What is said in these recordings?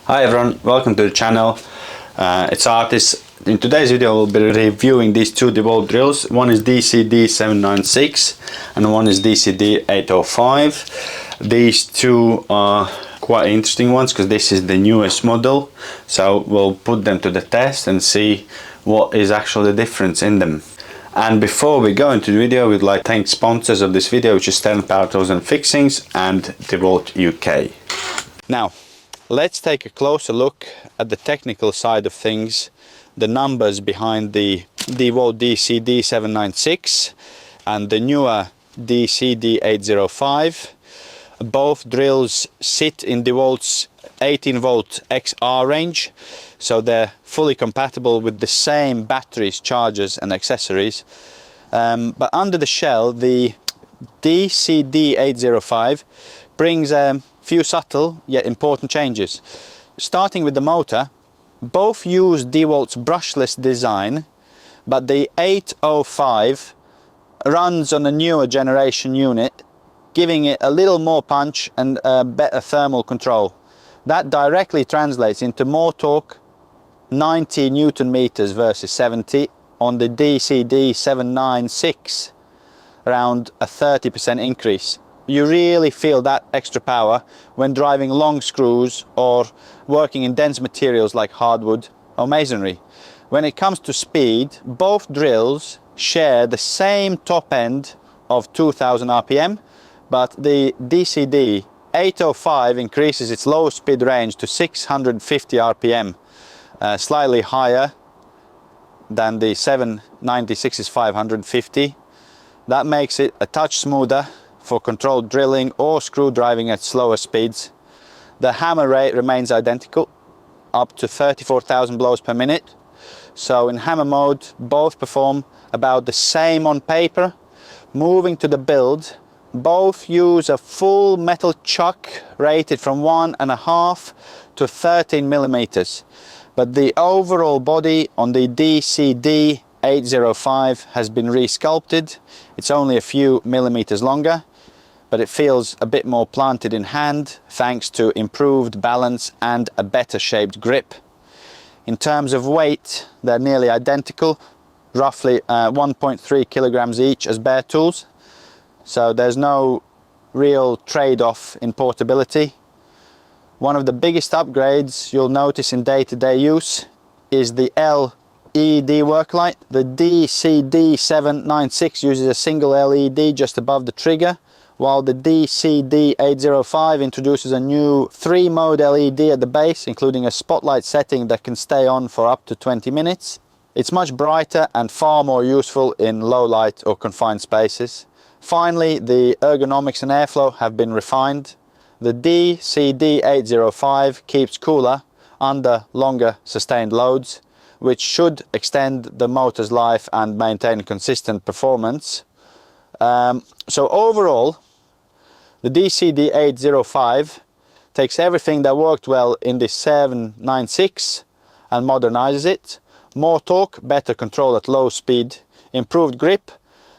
Hi everyone, welcome to the channel. It's Artis. In today's video we'll be reviewing these two DeWalt drills. One is DCD796 and one is DCD805. These two are quite interesting ones because this is the newest model. So we'll put them to the test and see what is actually the difference in them. And before we go into the video, we'd like to thank sponsors of this video, which is Sterling Power Tools and Fixings and DeWalt UK. Now, let's take a closer look at the technical side of things, the numbers behind the DeWalt DCD796 and the newer DCD805. Both drills sit in DeWalt's 18 volt XR range, so they're fully compatible with the same batteries, chargers and accessories. But under the shell, the DCD805 brings few subtle yet important changes. Starting with the motor, both use DeWalt's brushless design, but the 805 runs on a newer generation unit, giving it a little more punch and better thermal control. That directly translates into more torque, 90 Newton meters versus 70 on the DCD796, around a 30% increase. You really feel that extra power when driving long screws or working in dense materials like hardwood or masonry. When it comes to speed, both drills share the same top end of 2000 RPM, but the DCD 805 increases its low speed range to 650 RPM, slightly higher than the 796's 550. That makes it a touch smoother for controlled drilling or screw driving at slower speeds. The hammer rate remains identical, up to 34,000 blows per minute. So in hammer mode, both perform about the same on paper. Moving to the build, both use a full metal chuck rated from 1.5 to 13 millimeters. But the overall body on the DCD 805 has been resculpted. It's only a few millimeters longer, but it feels a bit more planted in hand thanks to improved balance and a better shaped grip. In terms of weight, they're nearly identical, roughly 1.3 kilograms each as bare tools. So there's no real trade-off in portability. One of the biggest upgrades you'll notice in day-to-day use is the LED work light. The DCD796 uses a single LED just above the trigger, while the DCD805 introduces a new 3-mode LED at the base, including a spotlight setting that can stay on for up to 20 minutes. It's much brighter and far more useful in low light or confined spaces. Finally, the ergonomics and airflow have been refined. The DCD805 keeps cooler under longer sustained loads, which should extend the motor's life and maintain consistent performance. So overall, the DCD805 takes everything that worked well in the 796 and modernizes it. More torque, better control at low speed, improved grip,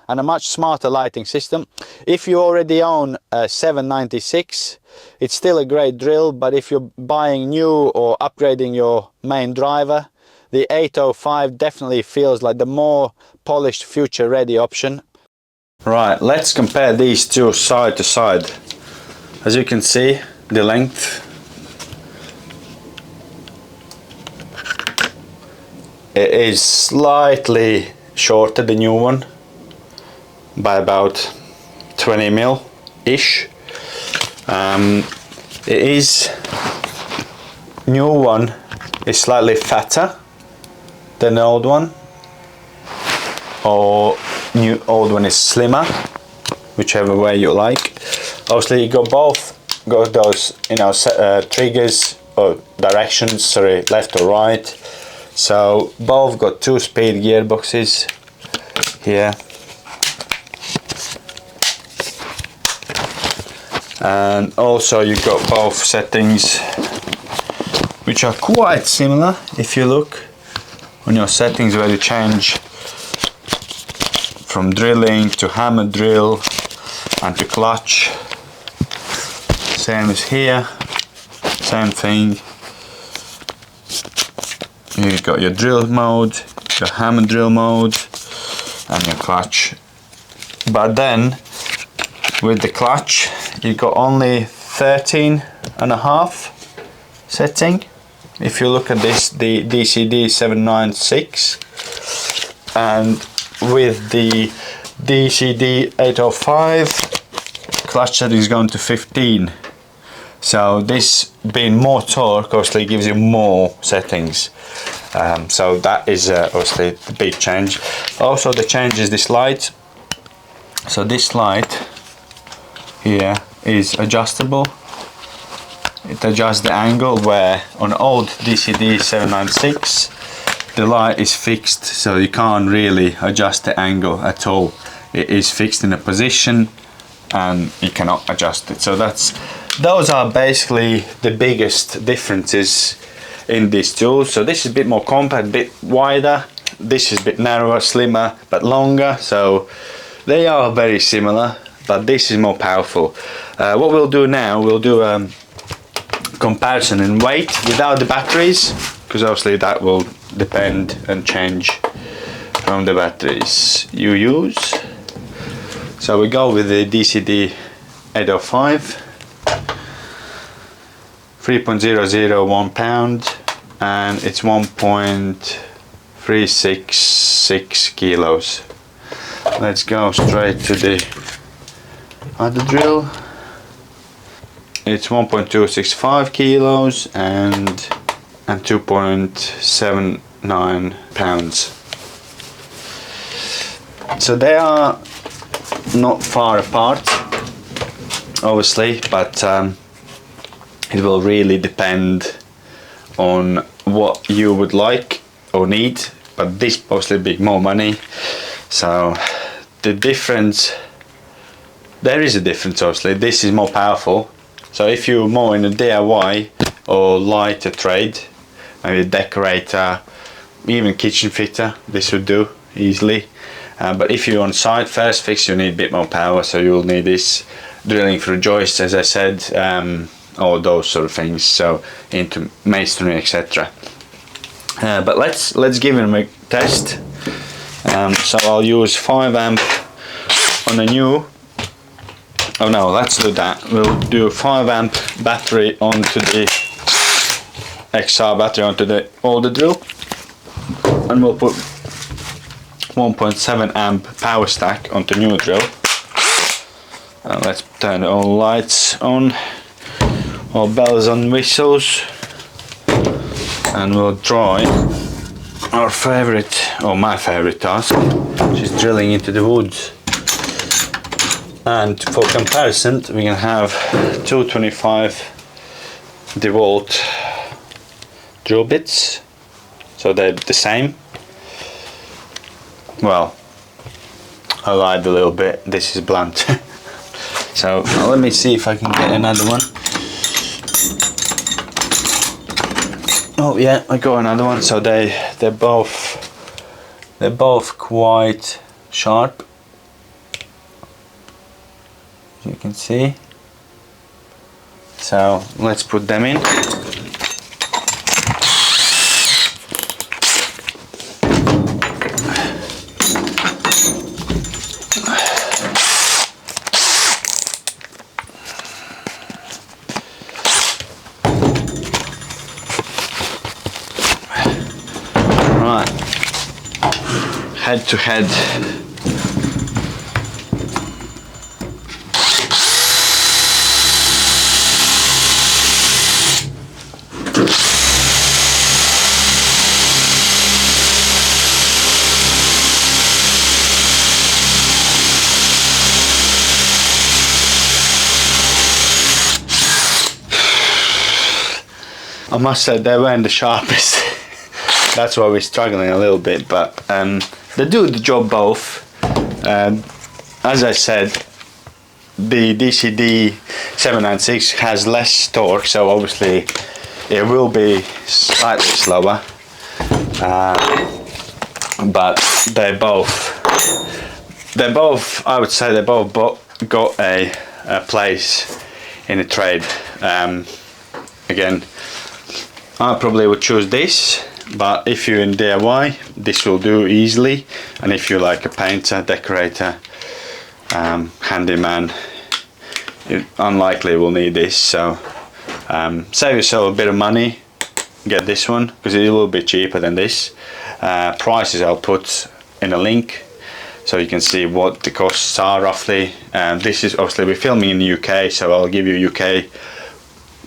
and a much smarter lighting system. If you already own a 796, it's still a great drill, but if you're buying new or upgrading your main driver, the 805 definitely feels like the more polished, future-ready option. Right, let's compare these two side to side. As you can see, the length it is slightly shorter, the new one, by about 20 mil ish. New one is slightly fatter than the old one, or old one is slimmer, whichever way you like. Obviously you got those, you know, triggers or directions, sorry, left or right. So both got 2-speed gearboxes here, and also you got both settings, which are quite similar. If you look on your settings where you change from drilling to hammer drill and to clutch, same as here, same thing. You've got your drill mode, your hammer drill mode, and your clutch. But then with the clutch, you got only 13.5 setting. If you look at this, the DCD796, and with the DCD805, clutch setting is going to 15. So this being more torque obviously gives you more settings. So that is obviously the big change. Also the change is this light. So this light here is adjustable. It adjusts the angle, where on old DCD796 the light is fixed, so you can't really adjust the angle at all. It is fixed in a position and you cannot adjust it. So those are basically the biggest differences in these tools. So this is a bit more compact, a bit wider. This is a bit narrower, slimmer, but longer. So they are very similar, but this is more powerful. What we'll do now, we'll do comparison in weight without the batteries, because obviously that will depend and change from the batteries you use. So we go with the DCD805, 3.001 pound, and it's 1.366 kilos. Let's go straight to the other drill. It's 1.265 kilos and 2.79 pounds. So they are not far apart, obviously, but it will really depend on what you would like or need. But this mostly be more money. So the difference, there is a difference obviously. This is more powerful. So if you're more in a DIY or lighter trade, maybe a decorator, even kitchen fitter, this would do easily. But if you're on site first fix, you need a bit more power, so you'll need this drilling through joists, as I said, all those sort of things, so into masonry, etc. But let's give it a test. So I'll use 5 amp on a new. Oh no, let's do that. We'll do 5 amp battery onto the XR battery onto the older drill, and we'll put 1.7 amp power stack onto new drill. Let's turn all lights on, all bells and whistles, and we'll try our favorite, or my favorite task, which is drilling into the woods. And for comparison, we can have 225 DeWalt drill bits, so they're the same. Well, I lied a little bit, this is blunt. So let me see if I can get another one. Oh yeah, I got another one. So they're both quite sharp, as you can see. So let's put them in. Right, head to head. I must say they weren't the sharpest. That's why we're struggling a little bit, but they do the job both. As I said, the DCD796 has less torque, so obviously it will be slightly slower, but they both, I would say they both got a place in the trade. Again, I probably would choose this but if you're in DIY, this will do easily. And if you're like a painter, decorator, handyman, you unlikely will need this. So save yourself a bit of money, get this one, because it will be cheaper than this. Prices I'll put in a link so you can see what the costs are roughly. This is obviously, we're filming in the UK, so I'll give you UK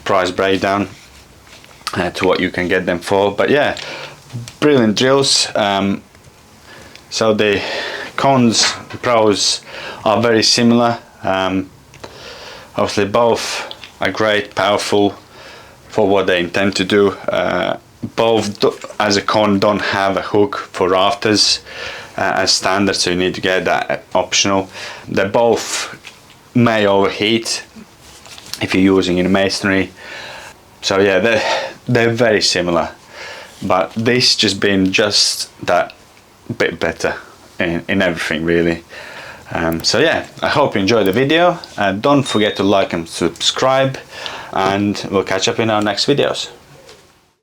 price breakdown to what you can get them for. But yeah, brilliant drills. So the cons, pros are very similar. Obviously both are great, powerful for what they intend to do. Both, as a con, don't have a hook for rafters as standard, so you need to get that optional. They both may overheat if you're using in masonry. So yeah, they're very similar, but this just been just that bit better in everything really. So yeah, I hope you enjoyed the video. Don't forget to like and subscribe, and we'll catch up in our next videos.